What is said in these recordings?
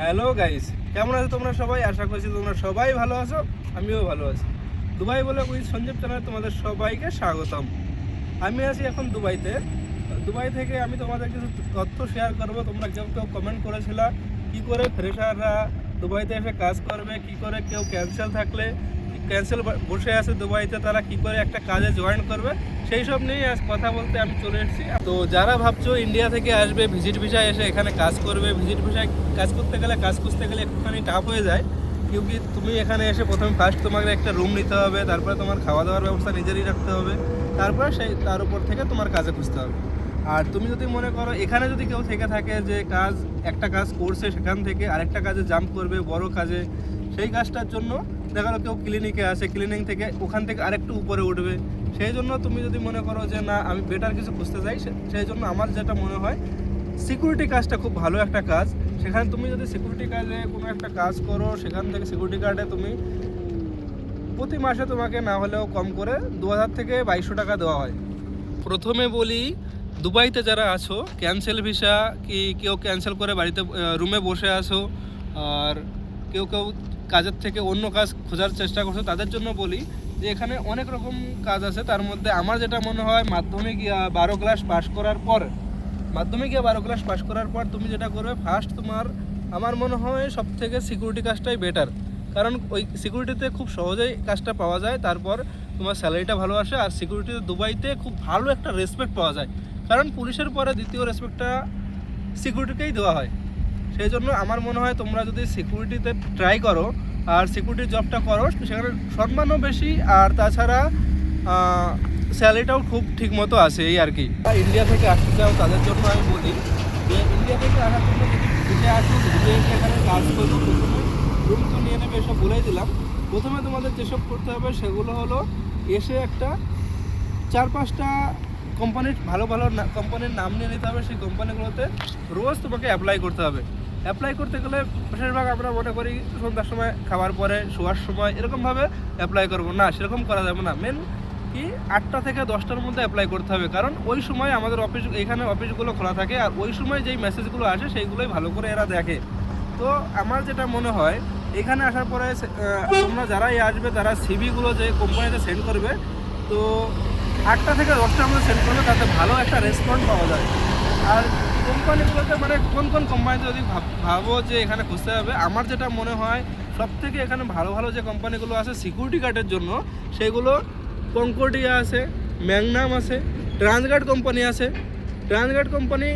Hello guys, কেমন আছো তোমরা সবাই? আশা করছি তোমরা সবাই ভালো আছো, আমিও ভালো আছি। দুবাই বলে উইথ সঞ্জীব চ্যানেলে তোমাদের সবাইকে স্বাগতম। আমি আছি এখন দুবাইতে। দুবাই থেকে আমি তোমাদের কিছু তথ্য শেয়ার করবো। তোমরা কেউ কেউ কমেন্ট করেছিলা কী করে ফ্রেশাররা দুবাইতে এসে কাজ করবে, কী করে কেউ ক্যান্সেল বসে আছে দুবাইতে, তারা কি করে একটা কাজে জয়েন করবে, সেই সব নিয়ে আজ কথা বলতে আমি চলে এসেছি। তো যারা ভাবছো ইন্ডিয়া থেকে আসবে, ভিজিট ভিসায় এসে এখানে কাজ করবে, ভিজিট ভিসায় কাজ করতে গেলে কাজ খুঁজতে গেলে একটুখানি টাফ হয়ে যায়। কিউকি তুমি এখানে এসে প্রথমে ফার্স্ট তোমাকে একটা রুম নিতে হবে, তারপরে তোমার খাওয়া দাওয়ার ব্যবস্থা নিজেরই রাখতে হবে, তারপরে তার উপর থেকে তোমার কাজে খুঁজতে হবে। আর তুমি যদি মনে করো এখানে যদি কেউ থেকে থাকে যে একটা কাজ করছে, সেখান থেকে আরেকটা কাজে জাম্প করবে, বড় কাজে, সেই কাজটার জন্য দেখা গেলো কেউ ক্লিনিকে আসে, ক্লিনিক থেকে ওখান থেকে আরেকটু উপরে উঠবে, সেই জন্য তুমি যদি মনে করো যে না আমি বেটার কিছু খুঁজতে চাই, সেই জন্য আমার যেটা মনে হয় সিকিউরিটি কাজটা খুব ভালো একটা কাজ। সেখানে তুমি যদি সিকিউরিটি কাজে কোনো একটা কাজ করো, সেখান থেকে সিকিউরিটি গার্ডে তুমি প্রতি মাসে তোমাকে না হলেও কম করে 2000 থেকে 2200 টাকা দেওয়া হয়। প্রথমে বলি, দুবাইতে যারা আছো ক্যান্সেল ভিসা কি কেউ ক্যান্সেল করে বাড়িতে রুমে বসে আসো, আর কেউ কেউ কাজের থেকে অন্য কাজ খোঁজার চেষ্টা করছো, তাদের জন্য বলি যে এখানে অনেক রকম কাজ আছে। তার মধ্যে আমার যেটা মনে হয় মাধ্যমিক 12 ক্লাস পাস করার পর, মাধ্যমিক 12 ক্লাস পাস করার পর তুমি যেটা করবে ফার্স্ট, আমার মনে হয় সব থেকে সিকিউরিটি কাজটাই বেটার। কারণ ওই সিকিউরিটিতে খুব সহজেই কাজটা পাওয়া যায়, তারপর তোমার স্যালারিটা ভালো আসে, আর সিকিউরিটিতে দুবাইতে খুব ভালো একটা রেসপেক্ট পাওয়া যায়। কারণ পুলিশের পরে দ্বিতীয় রেসপেক্টটা সিকিউরিটিকেই দেওয়া হয়। সেই জন্য আমার মনে হয় তোমরা যদি সিকিউরিটিতে ট্রাই করো আর সিকিউরিটির জবটা করো, সেখানে সম্মানও বেশি, আর তাছাড়া স্যালারিটাও খুব ঠিক মতো আসে, এই আর কি। ইন্ডিয়া থেকে আসতে চাও তাদের জন্য আমি বলি যে ইন্ডিয়া থেকে আসার জন্য যদি ঘুরে আসো, ঘুরে এসে এখানে কাজ করবো, প্রথমে রুম তো নিয়ে নেবে, এসব বলেই দিলাম। প্রথমে তোমাদের যেসব করতে হবে সেগুলো হলো এসে একটা 4-5টা ভালো ভালো কোম্পানির নাম নিয়ে নিতে হবে। সেই কোম্পানিগুলোতে রোজ তোমাকে অ্যাপ্লাই করতে হবে। অ্যাপ্লাই করতে গেলে বেশিরভাগ আমরা মনে করি সন্ধ্যার সময়, খাওয়ার পরে, শোয়ার সময়, এরকমভাবে অ্যাপ্লাই করবো না, সেরকম করা যাবে না। মেন কি 8টা থেকে 10টার মধ্যে অ্যাপ্লাই করতে হবে, কারণ ওই সময় আমাদের এখানে অফিসগুলো খোলা থাকে, আর ওই সময় যেই মেসেজগুলো আসে সেইগুলোই ভালো করে এরা দেখে। তো আমার যেটা মনে হয় এখানে আসার পরে তোমরা যারাই আসবে তারা সিভিগুলো যে কোম্পানিতে সেন্ড করবে, তো 8টা থেকে 10টার মধ্যে সেন্ড করবে, তাতে ভালো একটা রেসপন্স পাওয়া যায়। আর কোম্পানিগুলোতে মানে কোন কোন কোম্পানিতে যদি ভাবো যে এখানে খুঁজতে হবে, আমার যেটা মনে হয় সব থেকে এখানে ভালো ভালো যে কোম্পানিগুলো আছে সিকিউরিটি গার্ডের জন্য, সেগুলো কনকর্ডিয়া আছে, ম্যাগনাম আছে, ট্রান্সগার্ড কোম্পানি আছে। ট্রান্সগার্ড কোম্পানি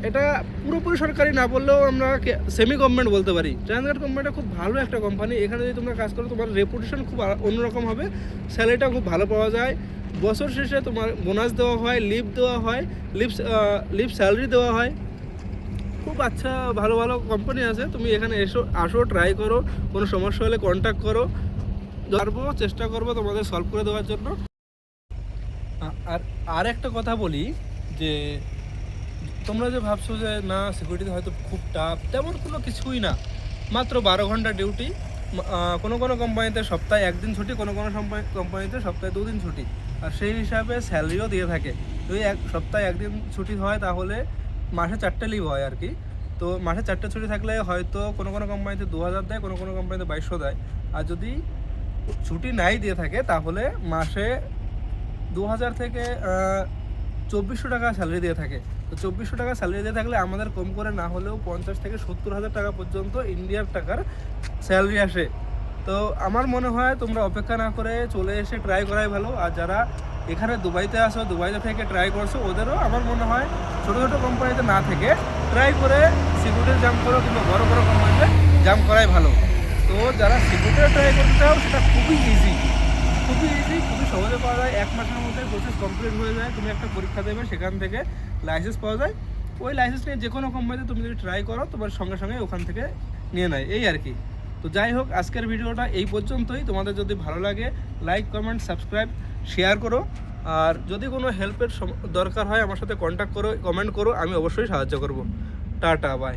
এটা পুরোপুরি সরকারি না বললেও আমরা সেমি গভর্নমেন্ট বলতে পারি। ট্রান্সগার্ড কোম্পানিটা খুব ভালো একটা কোম্পানি। এখানে যদি তোমরা কাজ করো তোমার রেপুটেশন খুব অন্যরকম হবে, স্যালারিটা খুব ভালো পাওয়া যায়, বছর শেষে তোমার বোনাস দেওয়া হয়, লিভ দেওয়া হয়, লিভ স্যালারি দেওয়া হয়। খুব আচ্ছা ভালো ভালো কোম্পানি আছে। তুমি এখানে আসো, ট্রাই করো, কোনো সমস্যা হলে কন্ট্যাক্ট করো, চেষ্টা করবো তোমাদের সলভ করে দেওয়ার জন্য। আর একটা কথা বলি যে তোমরা যে ভাবছো যে না সিকিউরিটিতে হয়তো খুব টাফ, তেমন কোনো কিছুই না। মাত্র 12 ঘন্টা ডিউটি, কোনো কোনো কোম্পানিতে সপ্তাহে 1 দিন ছুটি, কোনো কোনো কোম্পানিতে সপ্তাহে 2 দিন ছুটি, আর সেই হিসাবে স্যালারিও দিয়ে থাকে। যদি সপ্তাহে 1 দিন ছুটি হয় তাহলে মাসে 4টে লিভ হয় আর কি। তো মাসে 4টে ছুটি থাকলে হয়তো কোনো কোনো কোম্পানিতে 2000 দেয়, কোনো কোনো কোম্পানিতে 2200 দেয়। আর যদি ছুটি নাই দিয়ে থাকে তাহলে মাসে 2000 থেকে 2400 টাকা স্যালারি দিয়ে থাকে। তো 2400 টাকা স্যালারি দিয়ে থাকলে আমাদের কম করে না হলেও 50 থেকে 70 হাজার টাকা পর্যন্ত ইন্ডিয়ার টাকার স্যালারি আসে। তো আমার মনে হয় তোমরা অপেক্ষা না করে চলে এসে ট্রাই করাই ভালো। আর যারা এখানে দুবাইতে আসো, দুবাইতে থেকে ট্রাই করছো, ওদেরও আমার মনে হয় ছোটো ছোটো কোম্পানিতে না থেকে ট্রাই করে সিকিউরিটি জাম্প করো, কিংবা বড়ো বড়ো কোম্পানিতে জাম্প করাই ভালো। তো যারা সিকিউরিটি ট্রাই করতে চাও সেটা খুবই ইজি, খুবই সহজে পাওয়া যায়। 1 মাসের মধ্যে প্রসেস কমপ্লিট হয়ে যায়। তুমি একটা পরীক্ষা দেবে, সেখান থেকে লাইসেন্স পাওয়া যায়। ওই লাইসেন্স নিয়ে যে কোনো কোম্পানিতে তুমি যদি ট্রাই করো, তোমার সঙ্গে সঙ্গে ওখান থেকে নিয়ে নেয়, এই আর কি। তো যাই হোক, আজকের ভিডিওটা এই পর্যন্তই। তোমাদের যদি ভালো লাগে লাইক, কমেন্ট, সাবস্ক্রাইব, শেয়ার করো। আর যদি কোনো হেল্পের দরকার হয় আমার সাথে কন্ট্যাক্ট করো, কমেন্ট করো, আমি অবশ্যই সাহায্য করব। Tata, by.